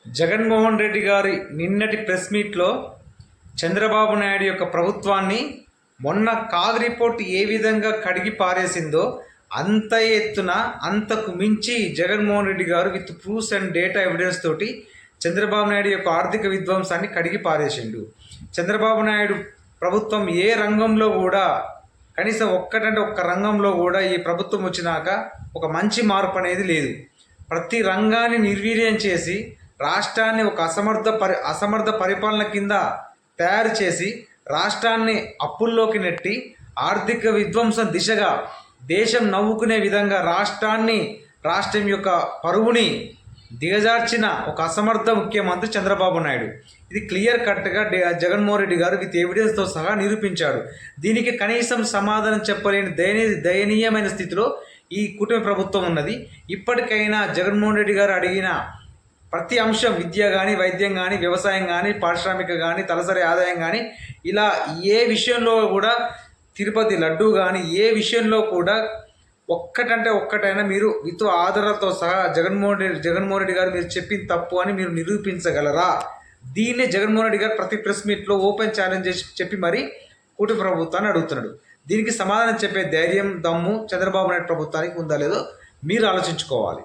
జగన్మోహన్ రెడ్డి గారి నిన్నటి ప్రెస్ మీట్లో చంద్రబాబు నాయుడు యొక్క ప్రభుత్వాన్ని మొన్న కాగ్ రిపోర్ట్ ఏ విధంగా కడిగి పారేసిందో అంత ఎత్తున అంతకు మించి జగన్మోహన్ రెడ్డి గారు with proofs and data evidence తోటి చంద్రబాబు నాయుడు యొక్క ఆర్థిక విధ్వంసాన్ని కడిగి పారేసిండు. చంద్రబాబు నాయుడు ప్రభుత్వం ఏ రంగంలో కూడా కనీసం ఒక్కటంటే ఒక్క రంగంలో కూడా ఈ ప్రభుత్వం వచ్చినాక ఒక మంచి మార్పు అనేది లేదు. ప్రతి రంగాన్ని నిర్వీర్యం చేసి రాష్ట్రాన్ని ఒక అసమర్థ పరిపాలన కింద తయారు చేసి రాష్ట్రాన్ని అప్పుల్లోకి నెట్టి ఆర్థిక విధ్వంసం దిశగా దేశం నవ్వుకునే విధంగా రాష్ట్రం యొక్క పరువుని దిగజార్చిన ఒక అసమర్థ ముఖ్యమంత్రి చంద్రబాబు నాయుడు. ఇది క్లియర్ కట్గా జగన్మోహన్ రెడ్డి గారు విత్ ఎవిడెన్స్తో సహా నిరూపించాడు. దీనికి కనీసం సమాధానం చెప్పలేని దయనీయమైన స్థితిలో ఈ కూటమి ప్రభుత్వం ఉన్నది. ఇప్పటికైనా జగన్మోహన్ రెడ్డి గారు అడిగిన ప్రతి అంశం విద్య కానీ, వైద్యం కానీ, వ్యవసాయం కానీ, పారిశ్రామిక కానీ, తలసరి ఆదాయం కానీ, ఇలా ఏ విషయంలో కూడా తిరుపతి లడ్డూ కానీ ఏ విషయంలో కూడా ఒక్కటంటే ఒక్కటైనా మీరు విత్ ఆధారాలతో సహా జగన్మోహన్ రెడ్డి గారు మీరు చెప్పింది తప్పు అని మీరు నిరూపించగలరా? దీన్నే జగన్మోహన్ రెడ్డి గారు ప్రతి ప్రెస్ మీట్లో ఓపెన్ ఛాలెంజ్ చేసి చెప్పి మరి కూటమి ప్రభుత్వాన్ని అడుగుతున్నాడు. దీనికి సమాధానం చెప్పే ధైర్యం, దమ్ము చంద్రబాబు నాయుడు ప్రభుత్వానికి ఉందా లేదో మీరు ఆలోచించుకోవాలి.